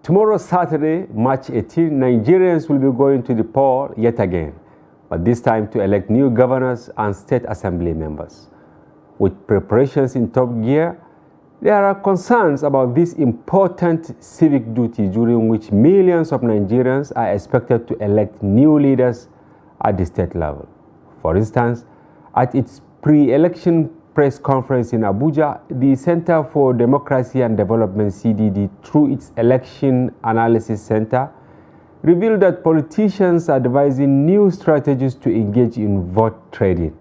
Tomorrow, Saturday, March 18, Nigerians will be going to the poll yet again, but this time to elect new governors and state assembly members. With preparations in top gear, there are concerns about this important civic duty during which millions of Nigerians are expected to elect new leaders at the state level. For instance, at its pre-election press conference in Abuja, the Center for Democracy and Development, CDD, through its Election Analysis Center, revealed that politicians are devising new strategies to engage in vote trading.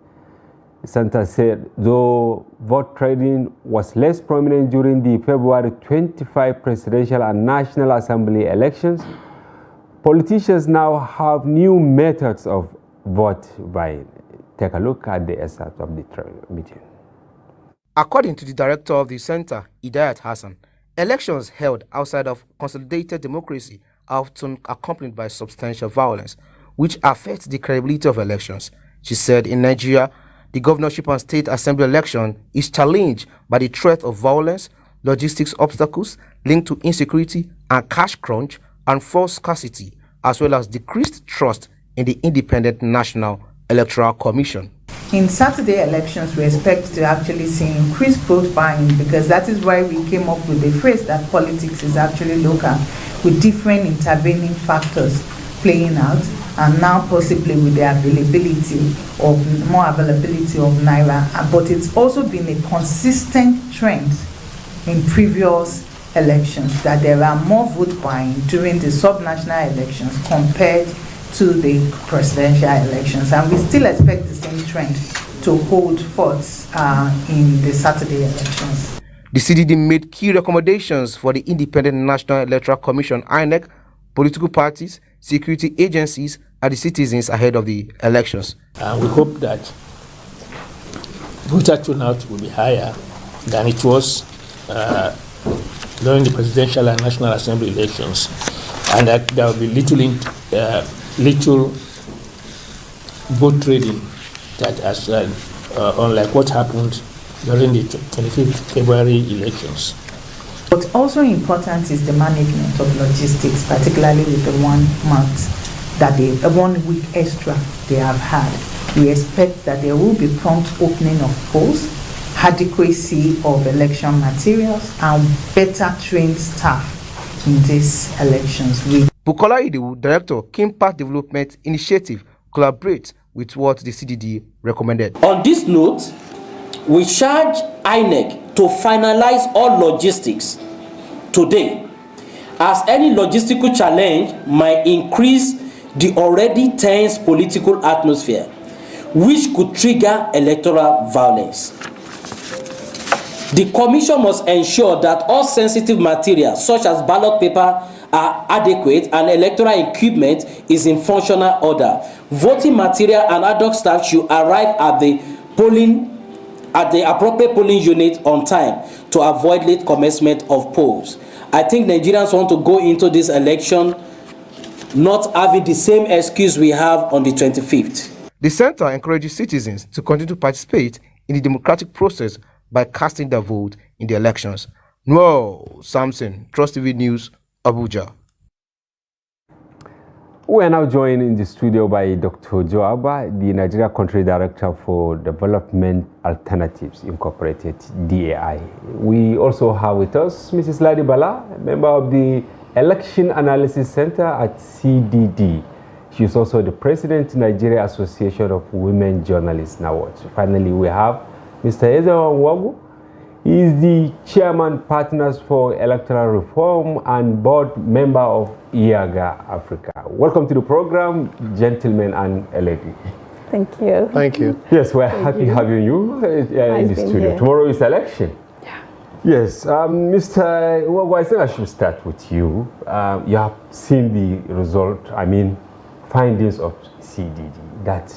The center said though vote trading was less prominent during the February 25 presidential and National Assembly elections, politicians now have new methods of vote buying. Take a look at the excerpt of the meeting. According to the director of the center, Hidayat Hassan, elections held outside of consolidated democracy are often accompanied by substantial violence, which affects the credibility of elections. She said in Nigeria, the governorship and state assembly election is challenged by the threat of violence, logistics obstacles linked to insecurity and cash crunch and force scarcity, as well as decreased trust in the Independent National Electoral Commission. In Saturday elections, we expect to actually see increased vote buying, because that is why we came up with the phrase that politics is actually local, with different intervening factors playing out, and now possibly with the more availability of Naira. But it's also been a consistent trend in previous elections that there are more vote buying during the subnational elections compared to the presidential elections, and we still expect the same trend to hold forth in the Saturday elections. The CDD made key recommendations for the Independent National Electoral Commission, INEC, political parties, security agencies, and the citizens ahead of the elections. We hope that voter turnout will be higher than it was during the presidential and National Assembly elections, and that there will be little vote trading, that as unlike what happened during the 25th February elections. What's also important is the management of logistics, particularly with the 1 month that 1 week extra they have had. We expect that there will be prompt opening of polls, adequacy of election materials, and better trained staff in these elections. Bukola Idiwu, director, King Park Development Initiative, collaborates with what the CDD recommended. On this note, we charge INEC to finalize all logistics today, as any logistical challenge might increase the already tense political atmosphere, which could trigger electoral violence. The Commission must ensure that all sensitive materials, such as ballot paper, are adequate and electoral equipment is in functional order. Voting material and ad hoc staff should arrive at the appropriate polling unit on time to avoid late commencement of polls. I think Nigerians want to go into this election not having the same excuse we have on the 25th. The center encourages citizens to continue to participate in the democratic process by casting their vote in the elections. Noel Samson, Trust TV News, Abuja. We are now joined in the studio by Dr. Joe Abba, the Nigeria Country Director for Development Alternatives Incorporated, DAI. We also have with us Mrs. Ladi Bala, member of the Election Analysis Center at CDD. She is also the President, Nigeria Association of Women Journalists. Now, finally, we have Mr. Ezewa Nwagu. He is the Chairman Partners for Electoral Reform and Board Member of IAGA Africa. Welcome to the program, gentlemen and a lady. Thank you. Thank you. Yes, we're happy having you in the studio. Here. Tomorrow is election. Yeah. Yes, Mr. Nwagu, I think I should start with you. You have seen the result, findings of CDD, that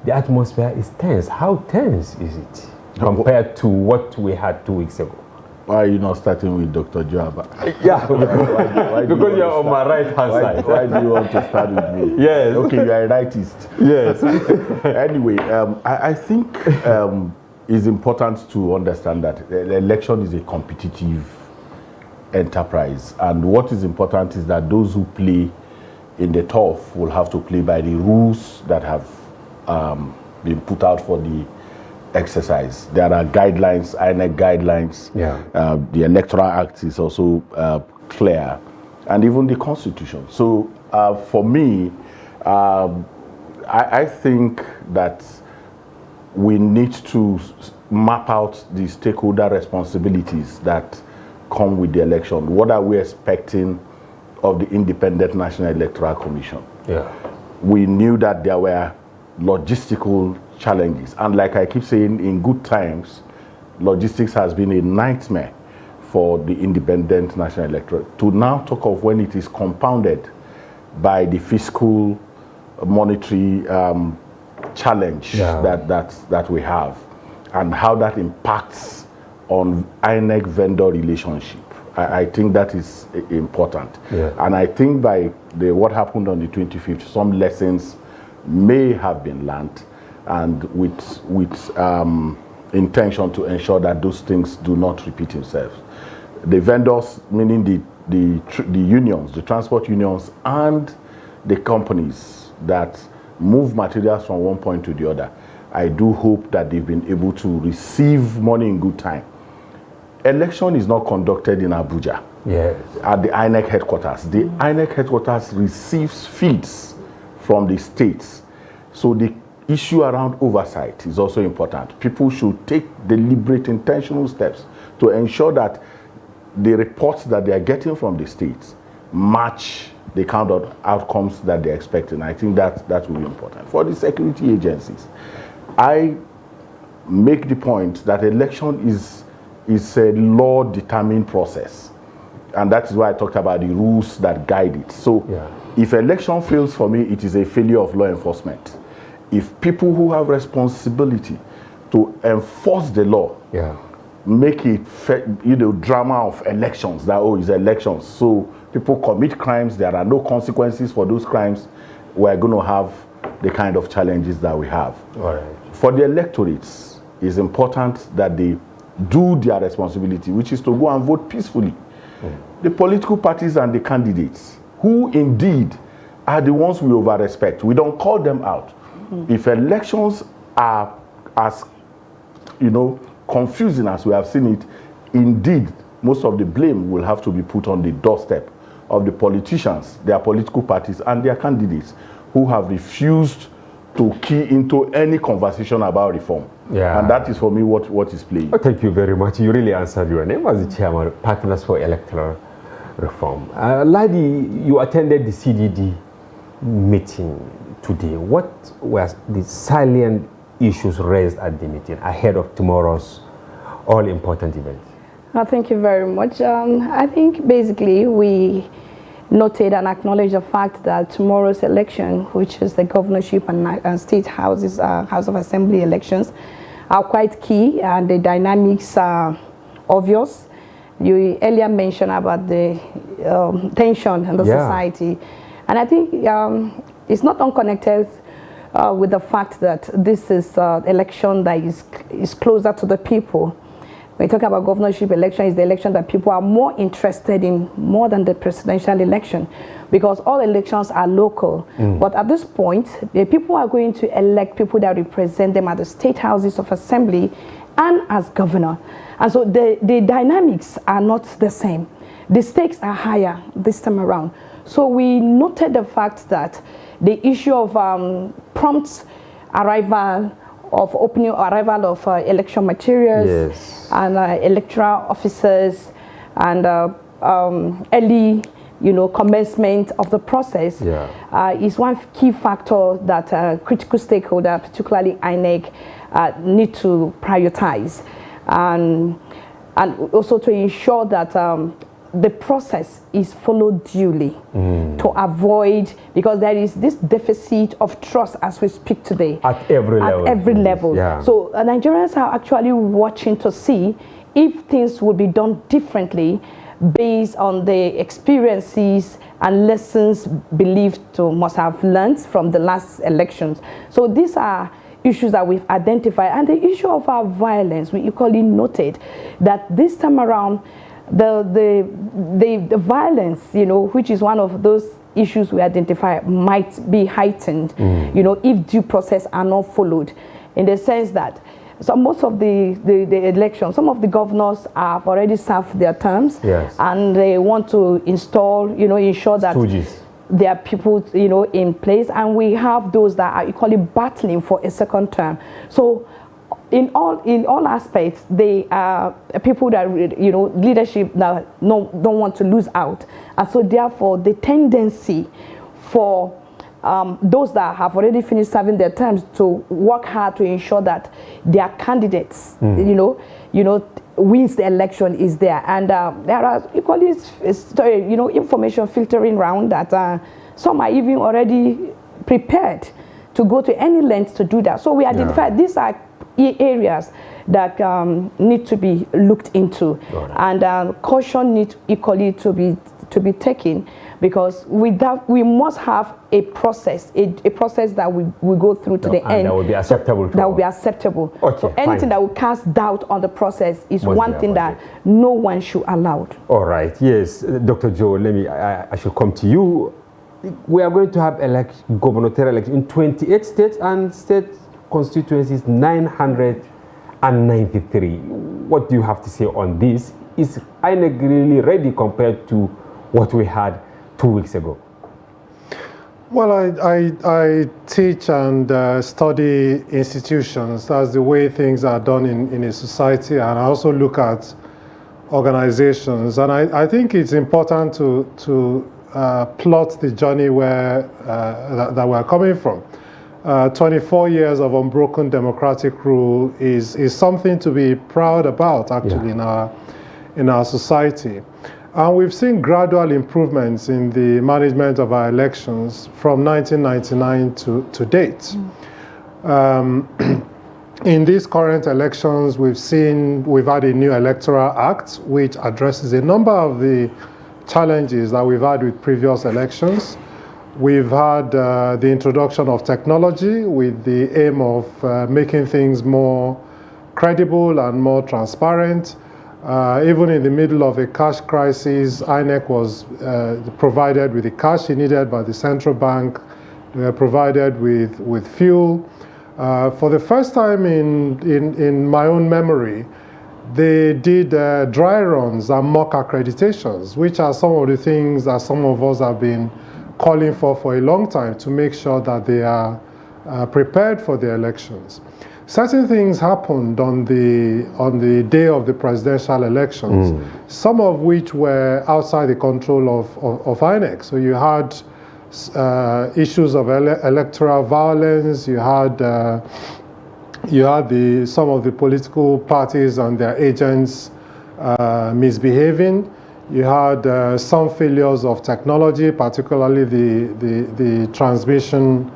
the atmosphere is tense. How tense is it compared to what we had 2 weeks ago? Why are you not starting with Dr. Joaba? Yeah, because you're on my right-hand side. Why do you want to start with me? Yes. Okay, you are a rightist. Yes. Anyway, I think it's important to understand that the election is a competitive enterprise. And what is important is that those who play in the turf will have to play by the rules that have been put out for the exercise. There are guidelines, INEC guidelines. Yeah. The Electoral Act is also clear, and even the Constitution. So for me, I think that we need to map out the stakeholder responsibilities that come with the election. What are we expecting of the Independent National Electoral Commission? Yeah. We knew that there were logistical challenges, and like I keep saying, in good times, logistics has been a nightmare for the Independent National Electoral. To now talk of when it is compounded by the fiscal monetary challenge that we have, and how that impacts on INEC vendor relationship. I think that is important. Yeah. And I think by what happened on the 25th, some lessons may have been learned, and with intention to ensure that those things do not repeat themselves. The vendors, meaning the unions, the transport unions, and the companies that move materials from one point to the other, I do hope that they've been able to receive money in good time. Election is not conducted in Abuja. Yes. At the INEC headquarters. The INEC headquarters receives feeds from the states. So the issue around oversight is also important. People should take deliberate, intentional steps to ensure that the reports that they are getting from the states match the kind of outcomes that they're expecting. I think that will be important. For the security agencies, I make the point that election is a law-determined process. And that is why I talked about the rules that guide it. So if election fails for me, it is a failure of law enforcement. If people who have responsibility to enforce the law make it, drama of elections, that, it's elections, so people commit crimes, there are no consequences for those crimes, we're going to have the kind of challenges that we have. All right. For the electorates, it's important that they do their responsibility, which is to go and vote peacefully. The political parties and the candidates, who indeed are the ones we over-respect, we don't call them out. If elections are as, confusing as we have seen it, indeed, most of the blame will have to be put on the doorstep of the politicians, their political parties, and their candidates who have refused to key into any conversation about reform. Yeah. And that is, for me, what is playing. Oh, thank you very much. You really answered. Your name was the chairman of Partners for Electoral Reform. Ladi, you attended the CDD meeting today. What were the salient issues raised at the meeting ahead of tomorrow's all-important event? Thank you very much. I think basically we noted and acknowledged the fact that tomorrow's election, which is the governorship and state houses, House of Assembly elections, are quite key, and the dynamics are obvious. You earlier mentioned about the tension in the society, and I think it's not unconnected with the fact that this is an election that is closer to the people. When we talk about governorship election, it's the election that people are more interested in more than the presidential election, because all elections are local. But at this point, the people are going to elect people that represent them at the state houses of assembly and as governor. And so the dynamics are not the same. The stakes are higher this time around. So we noted the fact that the issue of prompt arrival of election materials and electoral officers and early commencement of the process is one key factor that critical stakeholder, particularly INEC, need to prioritize, and also to ensure that the process is followed duly to avoid, because there is this deficit of trust as we speak today at every level. So Nigerians are actually watching to see if things will be done differently based on the experiences and lessons believed to must have learned from the last elections. So these are issues that we've identified, and the issue of our violence, we equally noted that this time around the violence, which is one of those issues we identify, might be heightened, if due process are not followed, in the sense that most of the elections, some of the governors have already served their terms, yes, and they want to ensure that Stooges. there are people, in place, and we have those that are equally battling for a second term. So in all aspects, they are people that, leadership that don't want to lose out. And so therefore, the tendency for those that have already finished serving their terms to work hard to ensure that their candidates, wins the election is there. And there are equally, information filtering around that some are even already prepared to go to any length to do that. So we identify these are areas that need to be looked into, and caution needs equally to be taken, because we must have a process, a process that we go through to the end. That will be acceptable. That will be acceptable. Okay, so anything that will cast doubt on the process is one thing that no one should allow. All right. Yes, Dr. Joe. I should come to you. We are going to have gubernatorial election in 28 states and state constituencies 993. What do you have to say on this? Is INEC really ready compared to what we had 2 weeks ago? Well, I teach and study institutions. That's the way things are done in a society, and I also look at organizations. And I think it's important to plot the journey that we're coming from. 24 years of unbroken democratic rule is something to be proud about, actually, in our society. And we've seen gradual improvements in the management of our elections from 1999 to date. In these current elections, we've had a new electoral act which addresses a number of the challenges that we've had with previous elections. We've had the introduction of technology with the aim of making things more credible and more transparent. Even in the middle of a cash crisis, INEC was provided with the cash it needed by the central bank. They were provided with fuel. For the first time in my own memory, they did dry runs and mock accreditations, which are some of the things that some of us have been calling for a long time, to make sure that they are prepared for the elections. Certain things happened on the day of the presidential elections, some of which were outside the control of INEC. So you had issues of electoral violence. You had some of the political parties and their agents misbehaving. You had some failures of technology, particularly the transmission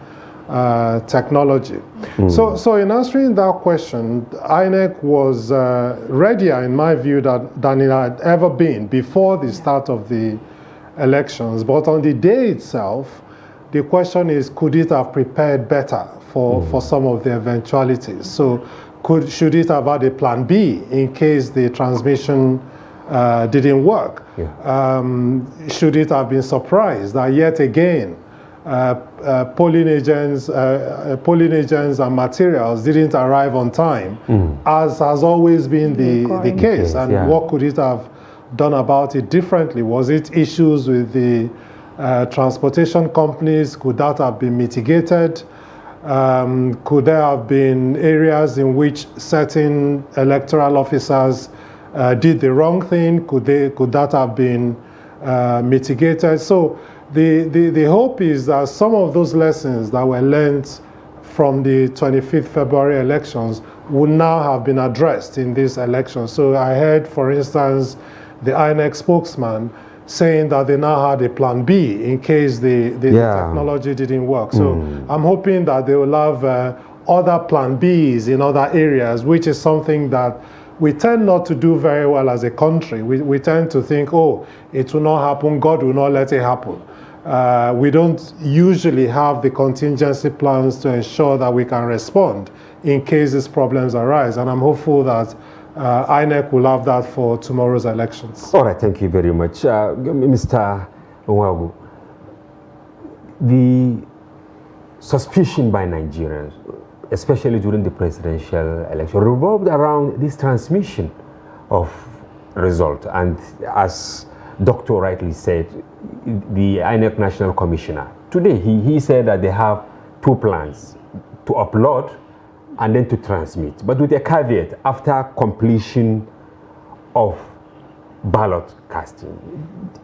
technology. So in answering that question, INEC was readier, in my view, than it had ever been before the start of the elections. But on the day itself, the question is, could it have prepared better for some of the eventualities? So should it have had a plan B in case the transmission didn't work? Should it have been surprised that yet again polling agents and materials didn't arrive on time, as has always been the case? And what could it have done about it differently? Was it issues with the transportation companies? Could that have been mitigated? Could there have been areas in which certain electoral officers did the wrong thing? Could that have been mitigated? So the hope is that some of those lessons that were learned from the 25th February elections would now have been addressed in this election. So I heard, for instance, the INEC spokesman saying that they now had a plan B in case the technology didn't work. So I'm hoping that they will have other plan Bs in other areas, which is something that we tend not to do very well as a country. We tend to think, oh, it will not happen, God will not let it happen. We don't usually have the contingency plans to ensure that we can respond in case these problems arise. And I'm hopeful that INEC will have that for tomorrow's elections. All right, thank you very much. Mr. Nwagu, the suspicion by Nigerians, especially during the presidential election, revolved around this transmission of result. And as Dr. rightly said, the INEC National Commissioner, today he said that they have two plans, to upload and then to transmit, but with a caveat, after completion of ballot casting.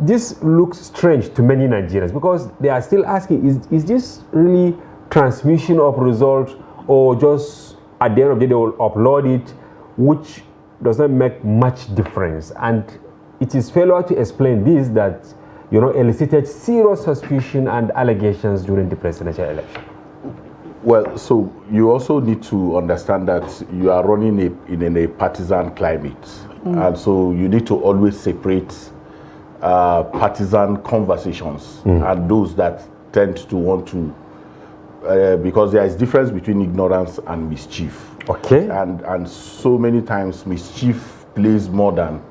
This looks strange to many Nigerians because they are still asking, is this really transmission of results, or just at the end of the day they will upload it, which does not make much difference? And it is failure to explain this that, you know, elicited serious suspicion and allegations during the presidential election. Well, so you also need to understand that you are running in a partisan climate. And so you need to always separate partisan conversations and those that tend to want to, because there is difference between ignorance and mischief. Okay. And so many times mischief plays more than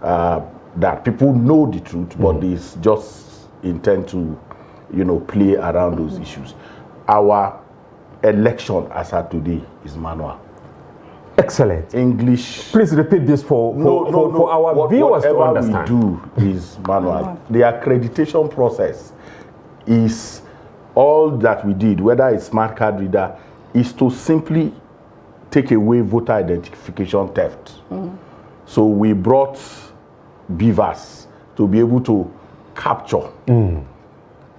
that. People know the truth, but they just intend to, you know, play around those issues. Our election as of today is manual. Excellent. English. Please repeat this for our viewers to understand. Whatever we do is manual. The accreditation process is all that we did, whether it's smart card reader, is to simply take away voter identification theft. So we brought beavers to be able to capture.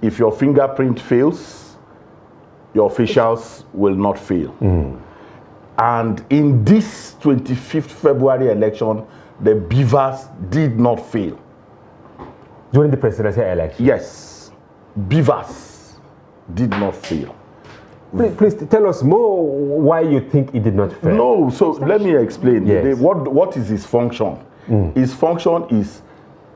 If your fingerprint fails, your facials will not fail. And in this 25th February election, the beavers did not fail. During the presidential election? Yes, beavers did not fail. Please tell us more why you think it did not fail. No, so let me explain. Yes. What is its function? Its function is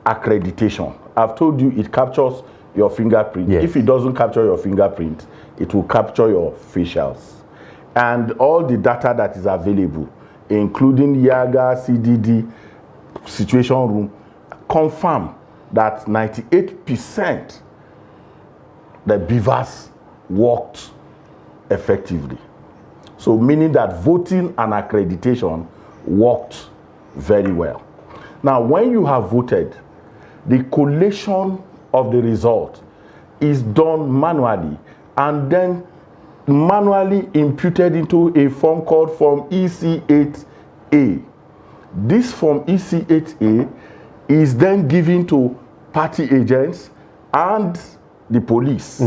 accreditation. I've told you it captures your fingerprint. Yes. If it doesn't capture your fingerprint, it will capture your facials. And all the data that is available, including Yaga, CDD, Situation Room, confirm that 98% the beavers worked effectively. So meaning that voting and accreditation worked very well. Now, when you have voted, the collation of the result is done manually and then manually imputed into a form called Form EC8A. This Form EC8A is then given to party agents and the police.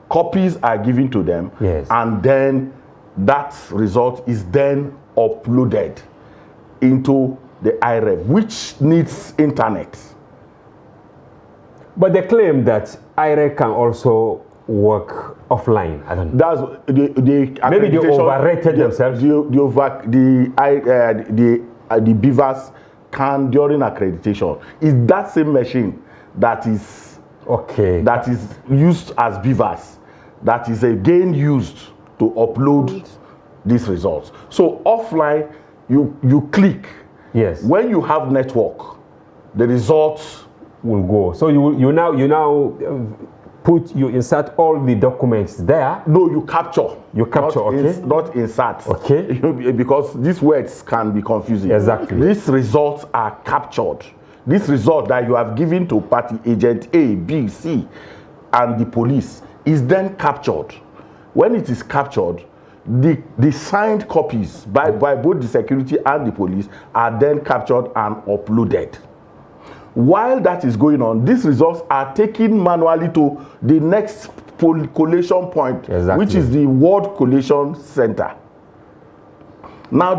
Copies are given to them, and then that result is then uploaded into the IREV, which needs internet. But they claim that IREV can also work offline. I don't know. That's the maybe they overrated themselves. The beavers can, during accreditation, is that same machine that is used as beavers, that is again used to upload these results. So offline, you click. Yes. When you have network, the results will go. So you now you insert all the documents there. No, you capture. You capture, not insert. Okay. Because these words can be confusing. Exactly. These results are captured. This result that you have given to party agent A, B, C, and the police is then captured. When it is captured, the signed copies by both the security and the police are then captured and uploaded. While that is going on, these results are taken manually to the next collation point, which is the World Collation Center. Now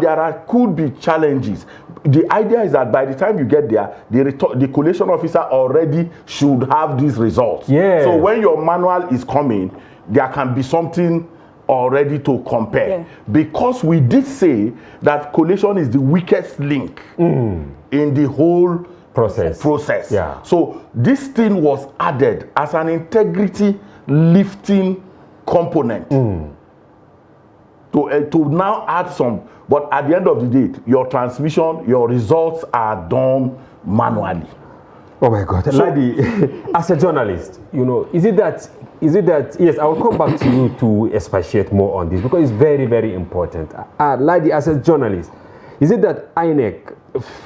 could be challenges. The idea is that by the time you get there, the collation officer already should have these results. Yes. So when your manual is coming, there can be something already to compare. Yeah. Because we did say that collation is the weakest link in the whole process. Yeah. So this thing was added as an integrity lifting component. to now add some. But at the end of the day, your transmission, your results are done manually. Oh my God, Ladi, as a journalist, you know, is it that, yes, I will come back to you to expatiate more on this because it's very, very important. Ladi, as a journalist, is it that INEC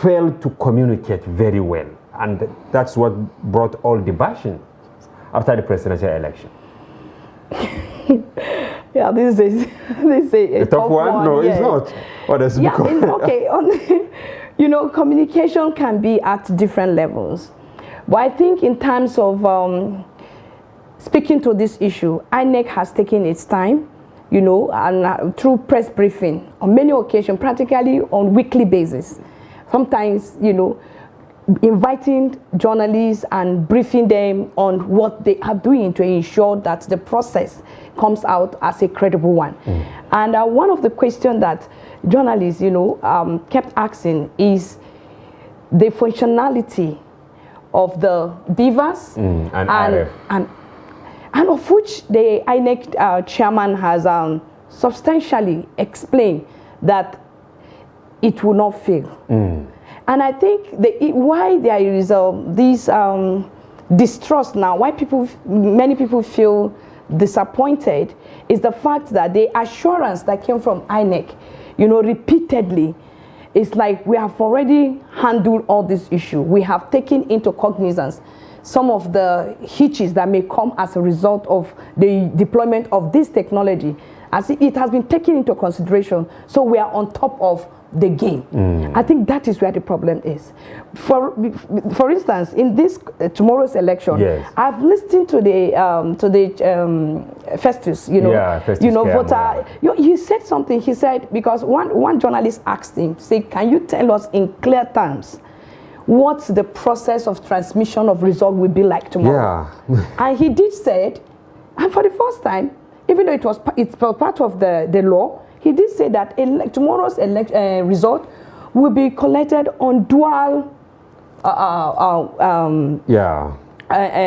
failed to communicate very well and that's what brought all the bashing after the presidential election? Yeah, this is a tough one. No, yes. It's not. Oh, that's yeah, okay. You know, communication can be at different levels. But I think in terms of speaking to this issue, INEC has taken its time, you know, and through press briefing on many occasions, practically on weekly basis. Sometimes, you know, inviting journalists and briefing them on what they are doing to ensure that the process comes out as a credible one. And one of the questions that journalists, you know, kept asking is the functionality of the beavers and of which the INEC chairman has substantially explained that it will not fail. And I think why there is this distrust now, why many people feel disappointed, is the fact that the assurance that came from INEC, you know, repeatedly, it's like we have already handled all this issue. We have taken into cognizance some of the hitches that may come as a result of the deployment of this technology, as it has been taken into consideration. So we are on top of the game. I think that is where the problem is. For instance, in this tomorrow's election, yes, I've listened to the Festus, you know, Festus, you know, voter. He said something. He said, because one journalist asked him, say, can you tell us in clear terms what the process of transmission of result will be like tomorrow? And he did say, and for the first time, even though it's part of the law, he did say that tomorrow's result will be collected on dual.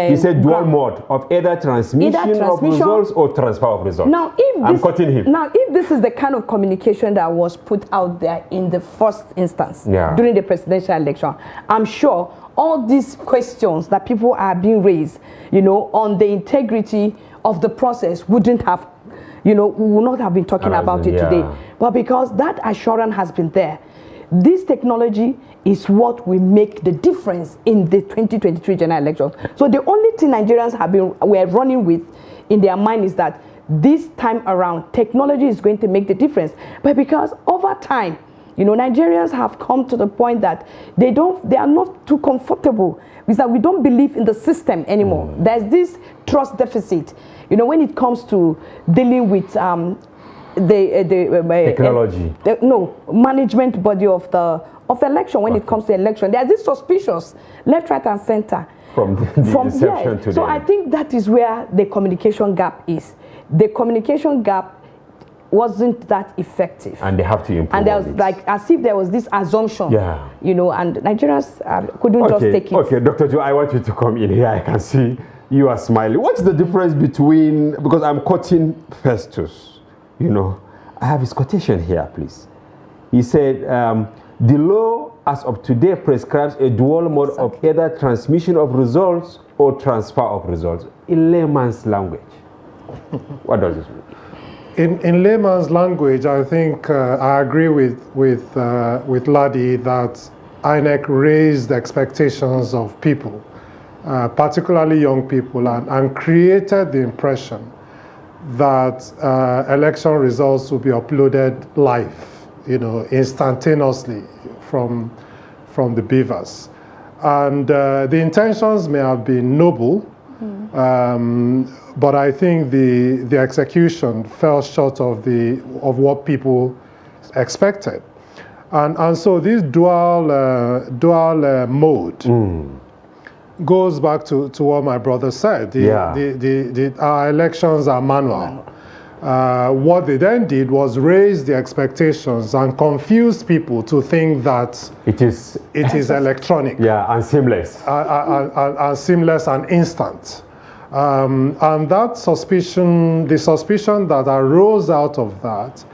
He said dual mode of either transmission of results or transfer of results. Now, if this is the kind of communication that was put out there in the first instance during the presidential election, I'm sure all these questions that people are being raised, you know, on the integrity of the process wouldn't have. You know, we will not have been talking about it today. But because that assurance has been there, this technology is what will make the difference in the 2023 general election. So the only thing Nigerians were running with in their mind is that this time around, technology is going to make the difference. But because over time, you know, Nigerians have come to the point that they are not too comfortable with that. We don't believe in the system anymore. There's this trust deficit. You know, when it comes to dealing with technology, management body of election. When it comes to election, there's this suspicious left, right, and center from the inception to so I think that is where the communication gap is. The communication gap wasn't that effective, and they have to improve. And there was like as if there was this assumption, you know, and Nigerians couldn't just take it. Okay, Dr. Joe, I want you to come in here. I can see you are smiling. What's the difference between, because I'm quoting Festus, you know, I have his quotation here, please. He said, the law as of today prescribes a dual mode of either transmission of results or transfer of results. In layman's language, what does this mean? In layman's language, I think I agree with Ladi that INEC raised the expectations of people, particularly young people, and created the impression that election results will be uploaded live, you know, instantaneously from the beavers. And the intentions may have been noble, but I think the execution fell short of what people expected. And so this dual mode goes back to what my brother said. Our elections are manual. What they then did was raise the expectations and confuse people to think that it is electronic. And seamless. And seamless and instant. And that suspicion, the suspicion that arose out of that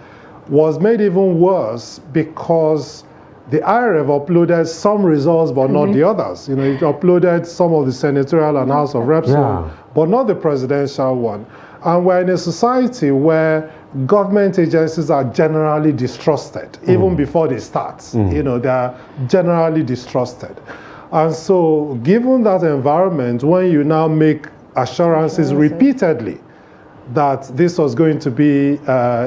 was made even worse because the IRF uploaded some results but not the others. You know, it uploaded some of the senatorial and House of Reps one, but not the presidential one. And we're in a society where government agencies are generally distrusted, even before they start. You know, they're generally distrusted. And so given that environment, when you now make assurances repeatedly that this was going to be,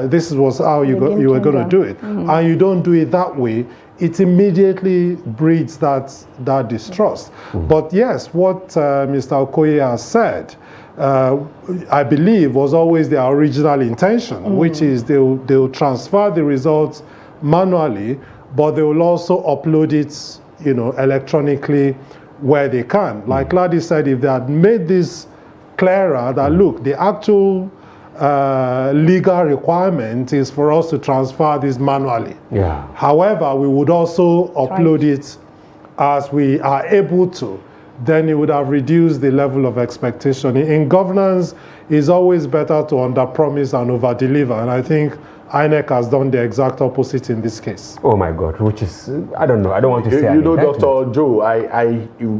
this was how you were going to do it, and you don't do it that way, it immediately breeds that distrust. But yes, what Mr. Okoye has said, I believe was always their original intention, which is they'll transfer the results manually, but they will also upload it, you know, electronically where they can. Like Ladi said, if they had made this clearer, that look, the actual legal requirement is for us to transfer this manually. However, we would also upload it as we are able to, then it would have reduced the level of expectation. In governance, it's always better to under-promise and over-deliver, and I think INEC has done the exact opposite in this case. Oh my God, which is, I don't know, I don't want to say. You know, Dr. Joe,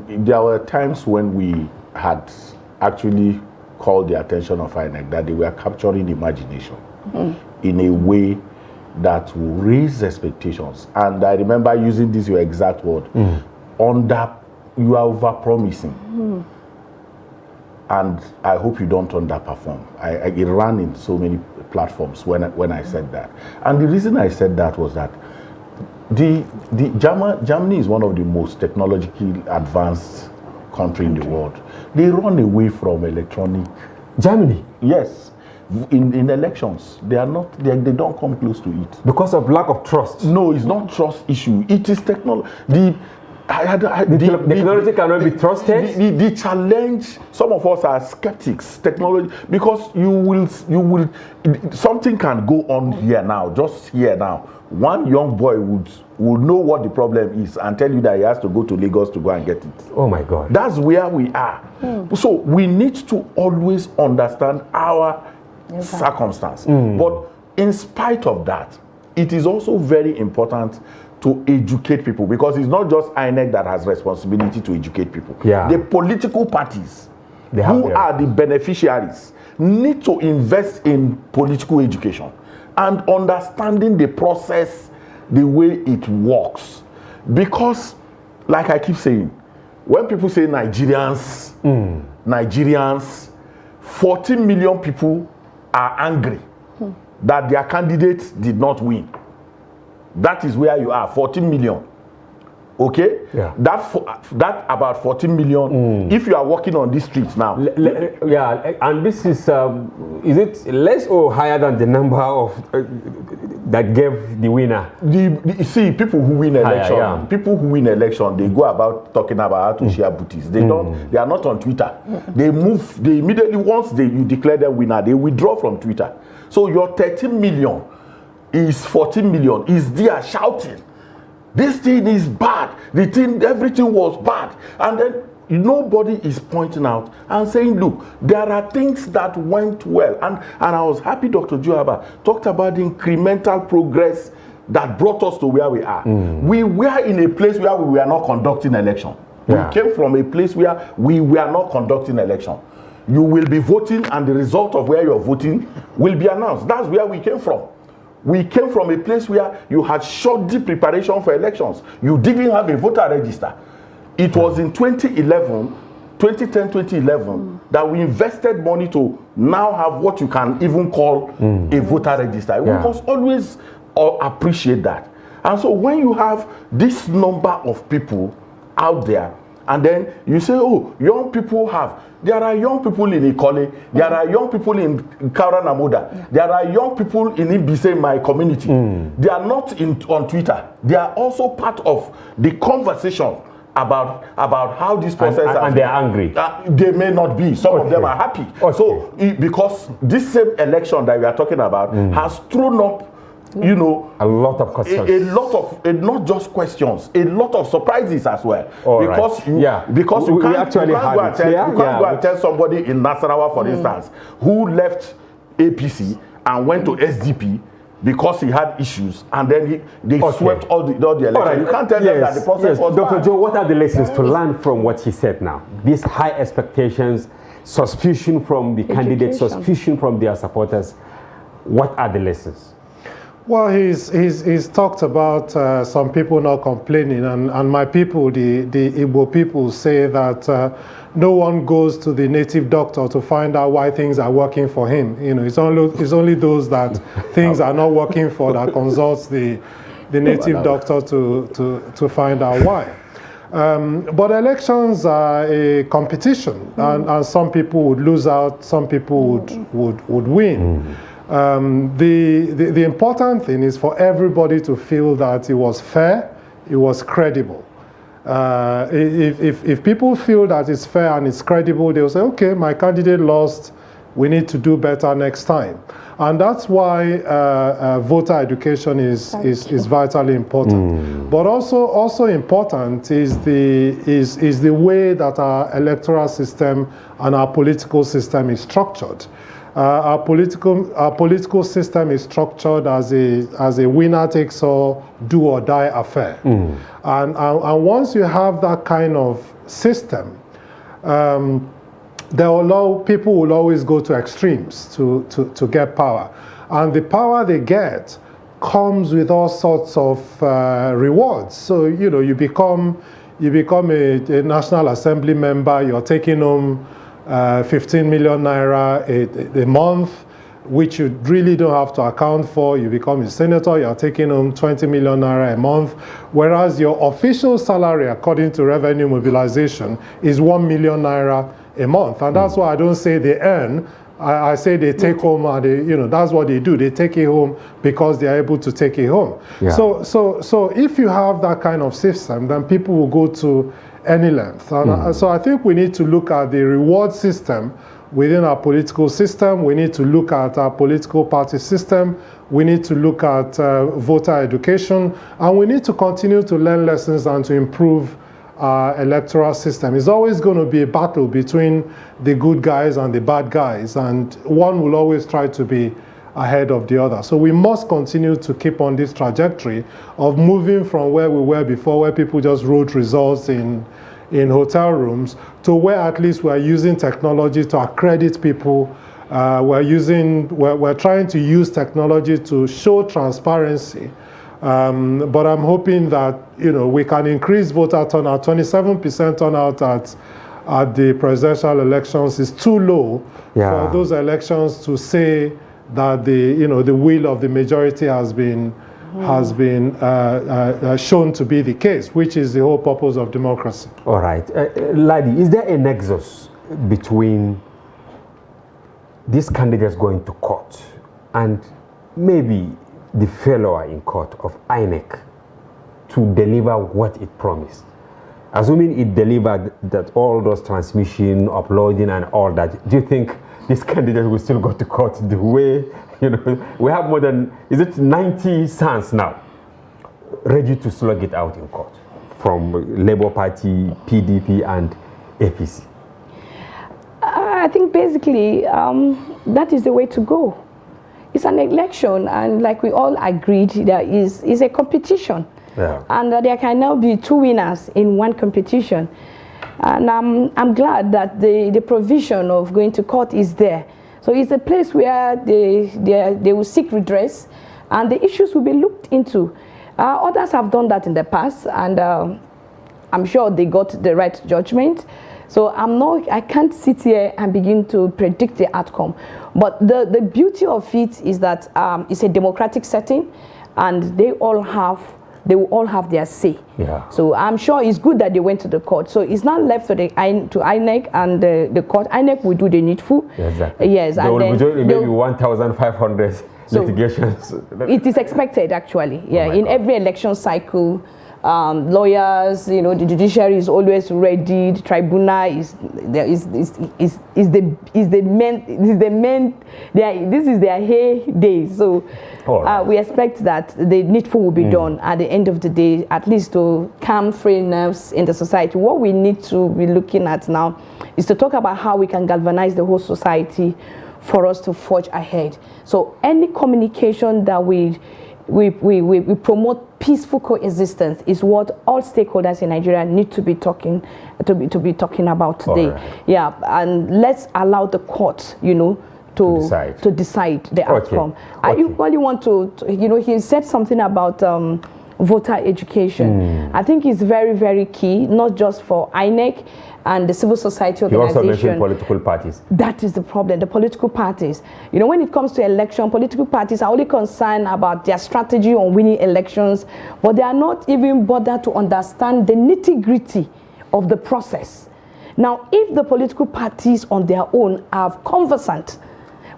there were times when we had actually called the attention of INEC that they were capturing imagination in a way that will raise expectations. And I remember using this, your exact word, you are over-promising. And I hope you don't underperform. It ran in so many platforms when I said that. And the reason I said that was that Germany is one of the most technologically advanced country in the world. They run away from electronic. Germany? Yes. In elections, they don't come close to it. Because of lack of trust? No, it's not trust issue. It is technology. The technology cannot be trusted. The challenge. Some of us are skeptics. Technology, because you will. Something can go on here now, just here now. One young boy would know what the problem is and tell you that he has to go to Lagos to go and get it. Oh my God. That's where we are. So we need to always understand our circumstance. But in spite of that, it is also very important to educate people, because it's not just INEC that has responsibility to educate people. The political parties who are the beneficiaries need to invest in political education and understanding the process, the way it works. Because, like I keep saying, when people say Nigerians, 14 million people are angry that their candidate did not win. That is where you are, 14 million. Okay? That about 14 million. If you are walking on these streets now. And this is it less or higher than the number of that gave the winner? See, people who win election, they go about talking about how to share booties. They are not on Twitter. They immediately, once you declare them winner, they withdraw from Twitter. So your 13 million is 14 million, is there shouting, this thing is bad, everything was bad. And then nobody is pointing out and saying, look, there are things that went well. And I was happy Dr. Joaba talked about the incremental progress that brought us to where we are. We were in a place where we were not conducting election. We came from a place where we were not conducting election. You will be voting and the result of where you're voting will be announced. That's where we came from. We came from a place where you had shoddy preparation for elections. You didn't have a voter register. It was in 2011, that we invested money to now have what you can even call a voter register. We must always appreciate that. And so when you have this number of people out there, and then you say, oh, young people there are young people in Ikole, there are young people in Kauranamoda, there are young people in Ibise, my community. They are not on Twitter. They are also part of the conversation about how this process and they are angry. They may not be. Some of them are happy. So because this same election that we are talking about has thrown up, you know, a lot of questions, not just questions, a lot of surprises as well. Because you can't go and tell somebody in Nasarawa, for instance, who left APC and went to SDP because he had issues, and then they Okay. swept all the elections. All right. You can't tell them that the process was Dr. bad. Joe, what are the lessons to learn from what he said now? These high expectations, suspicion from the candidates, suspicion from their supporters. What are the lessons? Well, he's talked about some people not complaining, and my people, the Igbo people, say that no one goes to the native doctor to find out why things are working for him. You know, it's only those that things are not working for that consults the native doctor to find out why. But elections are a competition, and some people would lose out, some people would win. The important thing is for everybody to feel that it was fair, it was credible. If people feel that it's fair and it's credible, they'll say, okay, my candidate lost, we need to do better next time. And that's why voter education is vitally important. But also important is the way that our electoral system and our political system is structured. Our political system is structured as a winner takes all, do or die affair. And once you have that kind of system, people will always go to extremes to get power. And the power they get comes with all sorts of rewards. So, you know, you become a National Assembly member, you're taking home 15 million naira a month, which you really don't have to account for. You become a senator, you're taking home 20 million naira a month, whereas your official salary, according to revenue mobilization, is 1 million naira a month. And that's why I don't say they earn, I say they take home, and that's what they do. They take it home because they are able to take it home. Yeah. So if you have that kind of system, then people will go to any length. And so I think we need to look at the reward system within our political system. We need to look at our political party system. We need to look at voter education. And we need to continue to learn lessons and to improve our electoral system. It's always going to be a battle between the good guys and the bad guys. And one will always try to be ahead of the other. So we must continue to keep on this trajectory of moving from where we were before, where people just wrote results in hotel rooms, to where at least we're using technology to accredit people. We're trying to use technology to show transparency. But I'm hoping that we can increase voter turnout. 27% turnout at the presidential elections is too low for those elections to say that the will of the majority has been shown to be the case, which is the whole purpose of democracy. All right, Ladi, is there a nexus between these candidates going to court and maybe the failure in court of INEC to deliver what it promised? Assuming it delivered that all those transmission, uploading, and all that, do you think this candidate will still go to court the way, we have more than, 90 sons now ready to slug it out in court from Labour Party, PDP, and APC? I think basically that is the way to go. It's an election, and like we all agreed, there is a competition. Yeah. And there can now be two winners in one competition. And I'm glad that the provision of going to court is there. So it's a place where they will seek redress, and the issues will be looked into. Others have done that in the past, and I'm sure they got the right judgment. So I can't sit here and begin to predict the outcome. But the beauty of it is that it's a democratic setting, and they will all have their say. Yeah. So I'm sure it's good that they went to the court. So it's not left to INEC and the court. INEC will do the needful. Exactly. Yes. There will be maybe 1,500 litigations. It is expected, actually. Yeah. In every election cycle, lawyers, the judiciary is always ready. The tribunal is the main. This is their heyday. So we expect that the needful will be done at the end of the day, at least to calm free nerves in the society. What we need to be looking at now is to talk about how we can galvanize the whole society for us to forge ahead. So any communication that we promote peaceful coexistence is what all stakeholders in Nigeria need to be talking about today. Right. Yeah, and let's allow the courts, to decide the outcome. I equally want to, he said something about voter education. I think it's very, very key, not just for INEC and the civil society organization. You also mentioned political parties. That is the problem, the political parties. When it comes to election, political parties are only concerned about their strategy on winning elections, but they are not even bothered to understand the nitty-gritty of the process. Now, if the political parties on their own are conversant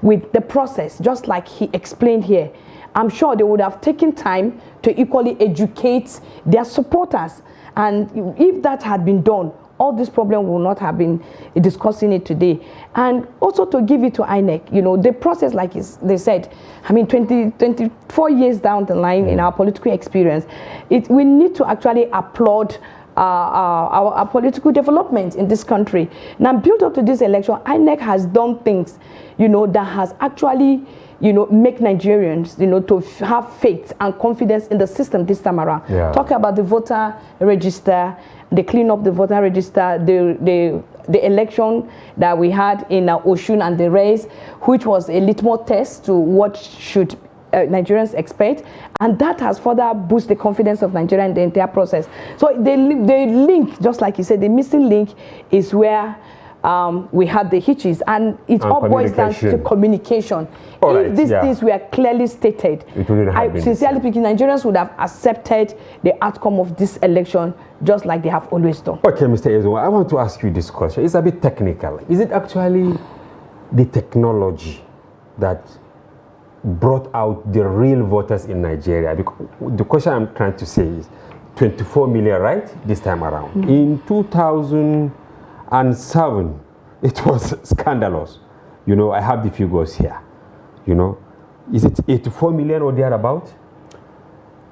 with the process, just like he explained here, I'm sure they would have taken time to equally educate their supporters. And if that had been done, all this problem will not have been discussing it today. And also to give it to INEC, the process, like they said, 24 years down the line in our political experience, we need to actually applaud our political development in this country. Now, built up to this election, INEC has done things, that has actually, make Nigerians, to have faith and confidence in the system this time around. Yeah. Talk about the voter register, the clean up the voter register, the election that we had in Osun and the race, which was a litmus test to what should Nigerians expect, and that has further boosted the confidence of Nigeria in the entire process. So the link, just like you said, the missing link is where we had the hitches, and it all boils down to communication. If these things were clearly stated, sincerely speaking, Nigerians would have accepted the outcome of this election just like they have always done. Okay, Mr. Ezo, I want to ask you this question. It's a bit technical. Is it actually the technology that brought out the real voters in Nigeria? Because the question I'm trying to say is 24 million, right, this time around. Mm-hmm. In 2007, it was scandalous. I have the figures here. Is it 84 million or thereabout?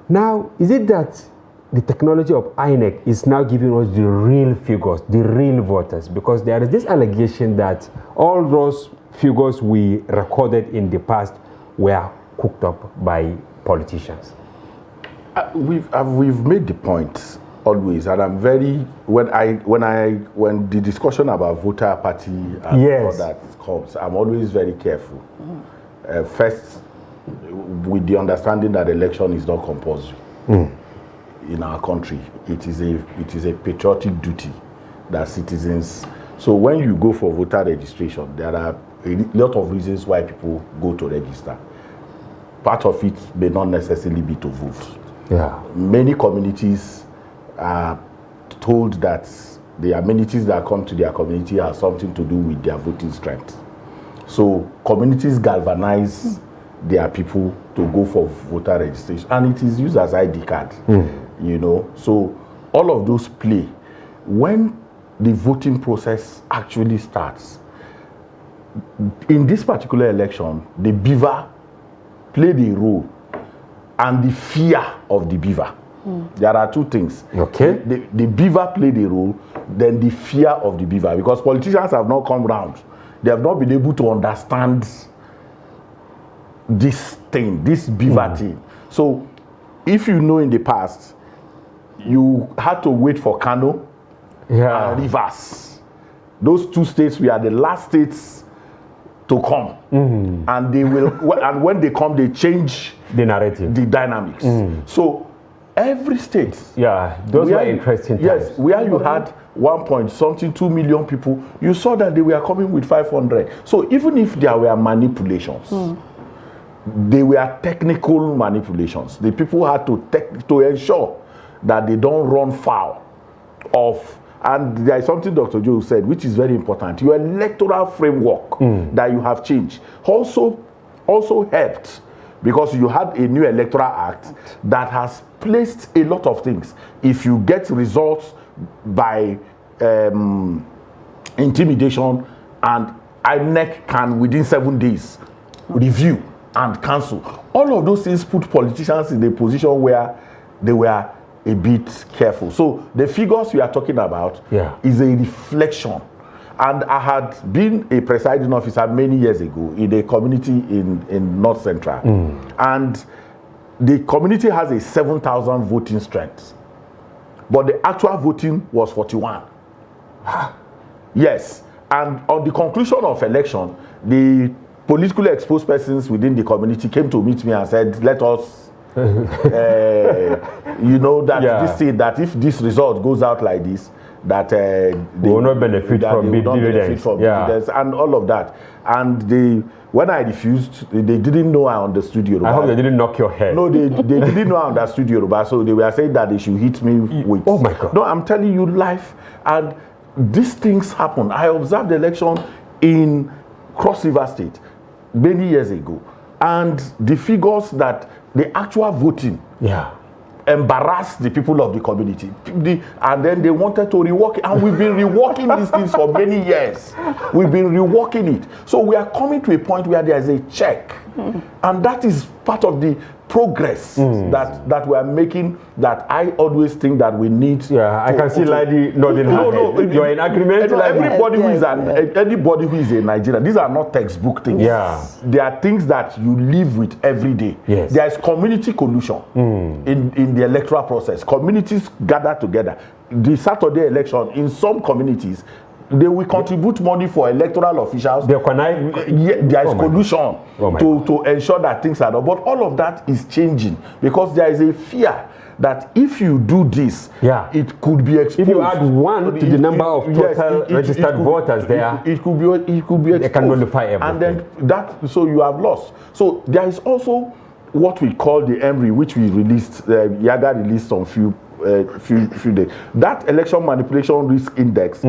Now, is it that the technology of INEC is now giving us the real figures, the real voters? Because there is this allegation that all those figures we recorded in the past were cooked up by politicians. We've made the point always, and I'm very when the discussion about voter party and all that comes, I'm always very careful. First, with the understanding that election is not compulsory in our country, it is a patriotic duty that citizens. So when you go for voter registration, there are a lot of reasons why people go to register. Part of it may not necessarily be to vote. Yeah. Many communities are told that the amenities that come to their community have something to do with their voting strength. So communities galvanize their people to go for voter registration, and it is used as ID card. So all of those play. When the voting process actually starts, in this particular election, the beaver played a role, and the fear of the beaver. There are two things. Okay. The beaver played a role, then the fear of the beaver, because politicians have not come round. They have not been able to understand this thing, this beaver thing. So, if in the past, you had to wait for Kano and Rivers. Those two states were the last states to come, and they will. And when they come, they change the narrative, the dynamics. So every state, those were interesting times. Yes, where you had 2 million people, you saw that they were coming with 500. So even if there were manipulations, they were technical manipulations. The people had to ensure that they don't run foul of. And there is something Dr. Joe said, which is very important. Your electoral framework that you have changed also helped, because you had a new electoral act that has placed a lot of things. If you get results by intimidation, and INEC can within 7 days review and cancel, all of those things put politicians in a position where they were a bit careful. So the figures we are talking about is a reflection, And I had been a presiding officer many years ago in a community in North Central. And the community has a 7,000 voting strength. But the actual voting was 41. Yes. And on the conclusion of election, the politically exposed persons within the community came to meet me and said, let us, you know, that this thing, that if this result goes out like this, that they will not benefit from dividends and all of that. And when I refused, they didn't know I understood Yoruba. I hope they didn't knock your head. No, they didn't know I understood Yoruba, so they were saying that they should hit me with. Oh my God. No, I'm telling you life, and these things happen. I observed the election in Cross River State many years ago, and the figures that the actual voting embarrassed the people of the community, and then they wanted to rework it, and we've been reworking these things for many years. We've been reworking it, so we are coming to a point where there is a check, and that is part of the progress that we are making, that I always think that we need. I can see Lady nodding her head. You're in agreement? Everybody who is anybody who is a Nigerian, these are not textbook things. They are things that you live with every day. There is community collusion in the electoral process. Communities gather together. The Saturday election, in some communities, they will contribute money for electoral officials. There is collusion to ensure that things are done. But all of that is changing, because there is a fear that if you do this, it could be exposed. If you add 1 to the number of total registered voters there, it could be exposed. They can nullify everything. And then so you have lost. So there is also what we call the EMRI, which we released, Yaga released on few days. That election manipulation risk index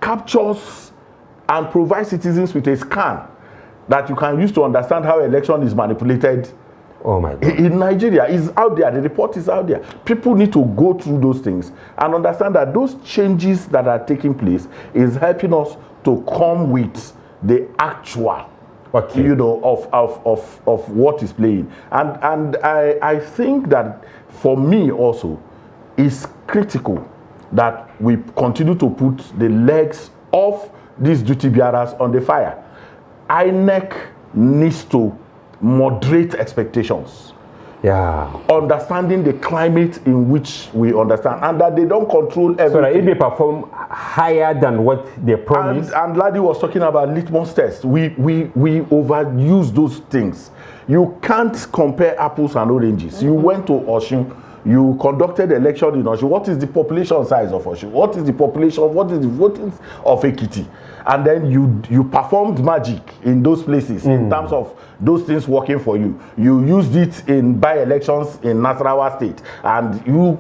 captures and provides citizens with a scan that you can use to understand how election is manipulated. Oh my God. In Nigeria, it's out there. The report is out there. People need to go through those things and understand that those changes that are taking place is helping us to come with the actual, you know, of what is playing. And I think that for me also, it's critical that we continue to put the legs of these duty bearers on the fire. INEC needs to moderate expectations. Understanding the climate in which we understand, and that they don't control everything. So that if they perform higher than what they promised. And Ladi was talking about litmus tests. We overuse those things. You can't compare apples and oranges. You went to Osun. You conducted the election in Osun. What is the population size of Osun? What is the population? What is the voting of Ekiti? And then you performed magic in those places in terms of those things working for you. You used it in by-elections in Nasarawa State, and you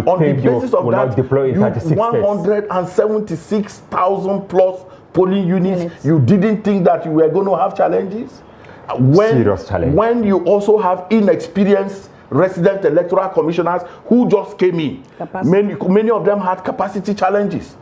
on the basis of that, you 176,000 plus polling units. You didn't think that you were going to have challenges. Serious challenge. When you also have inexperienced resident electoral commissioners who just came in. Many of them had capacity challenges.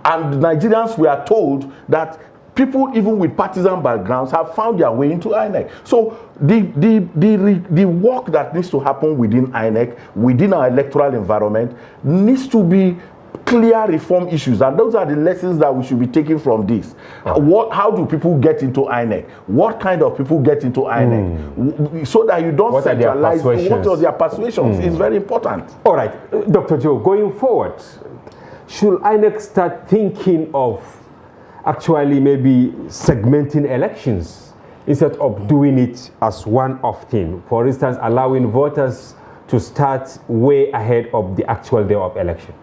And Nigerians were told that people even with partisan backgrounds have found their way into INEC. So the work that needs to happen within INEC, within our electoral environment, needs to be clear reform issues, and those are the lessons that we should be taking from this. How do people get into INEC? What kind of people get into INEC? So that you don't centralize what are their persuasions is very important. All right, Dr. Joe, going forward, should INEC start thinking of actually maybe segmenting elections instead of doing it as one-off thing? For instance, allowing voters to start way ahead of the actual day of election.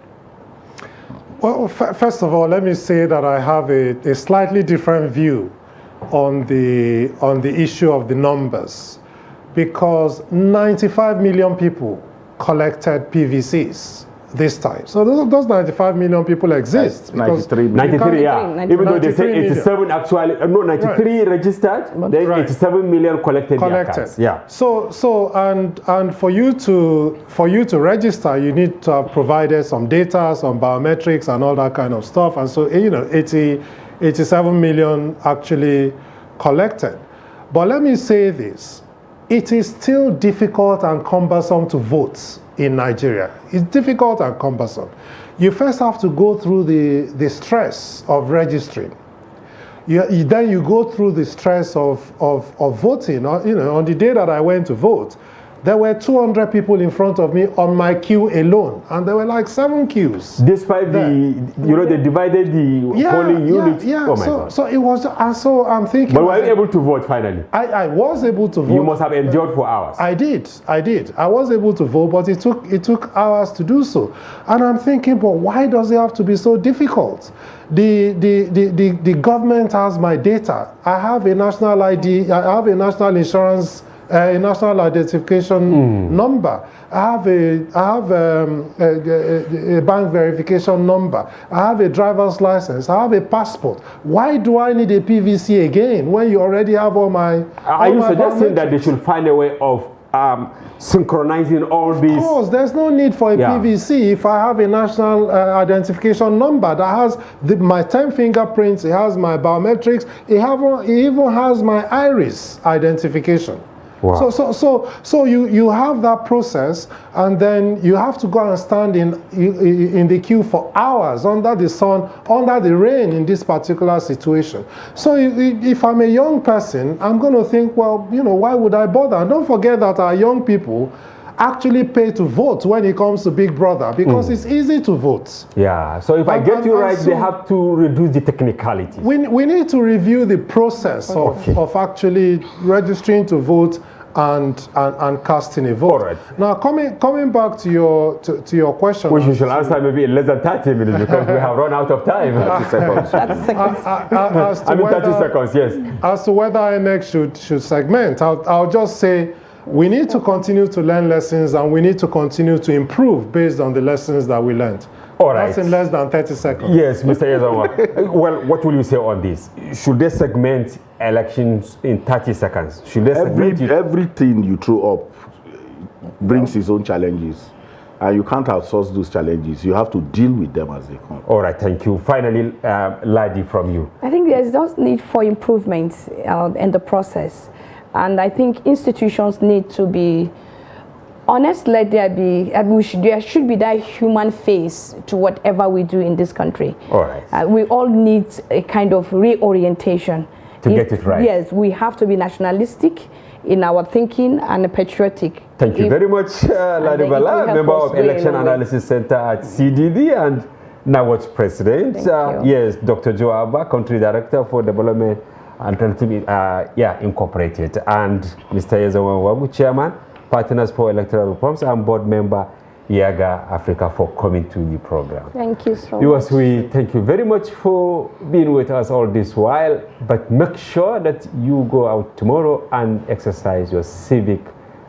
Well, first of all, let me say that I have a slightly different view on the issue of the numbers, because 95 million people collected PVCs this time. So those 95 million people exist. 93 yeah. Even though they say 87 actually, no, 93 registered, then 87 million collected. Their cards. Yeah. So and for you to register, you need to have provided some data, some biometrics, and all that kind of stuff. And so 87 million actually collected. But let me say this: it is still difficult and cumbersome to vote in Nigeria. It's difficult and cumbersome. You first have to go through the stress of registering. Then you go through the stress of voting. On the day that I went to vote, there were 200 people in front of me on my queue alone, and there were like 7 queues. Despite they divided the polling unit. Yeah. Oh my God. So it was, and so I'm thinking. But were you able to vote finally? I was able to vote. You must have endured for hours. I did. I was able to vote, but it took hours to do so. And I'm thinking, but why does it have to be so difficult? The government has my data. I have a national ID. I have a national insurance. A national identification number. I have a bank verification number. I have a driver's license. I have a passport. Why do I need a PVC again when you already have all my? Are you suggesting that they should find a way of synchronizing all these? Of course, there's no need for a PVC if I have a national identification number that has my 10 fingerprints. It has my biometrics. It even has my iris identification. Wow. So you have that process, and then you have to go and stand in the queue for hours under the sun, under the rain in this particular situation. So if I'm a young person, I'm going to think, well, why would I bother? And don't forget that our young people actually pay to vote when it comes to Big Brother, because it's easy to vote. Yeah, so if I get you right, they have to reduce the technicalities. We need to review the process of actually registering to vote and casting a vote. All right. Now, coming back to your question, which you should answer maybe in less than 30 minutes because we have run out of time. 30 seconds. 30 seconds. 30 seconds, yes. As to whether INEC should segment, I'll just say we need to continue to learn lessons, and we need to continue to improve based on the lessons that we learned. All right. That's in less than 30 seconds. Yes, Mr. Yezawa. Well, what will you say on this? Should they segment elections in 30 seconds? Should they segment it? Everything you throw up brings its own challenges, and you can't outsource those challenges. You have to deal with them as they come. All right, thank you. Finally, Ladi, from you. I think there's just need for improvements in the process. And I think institutions need to be honest. Let there be, there should be that human face to whatever we do in this country. All right. We all need a kind of reorientation. To get it right. Yes, we have to be nationalistic in our thinking and patriotic. Thank you very much, Ladi Bala, member of Election Analysis Center at CDD and NAWAT's president. Yes, Dr. Joe Abba, country director for development and Incorporated, and Mr. Yezawa Wabu, chairman, Partners for Electoral Reforms, and board member, Yaga Africa, for coming to the program. Thank you so much. We thank you very much for being with us all this while, but make sure that you go out tomorrow and exercise your civic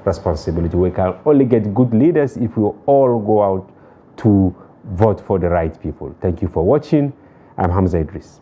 responsibility. We can only get good leaders if we all go out to vote for the right people. Thank you for watching. I'm Hamza Idris.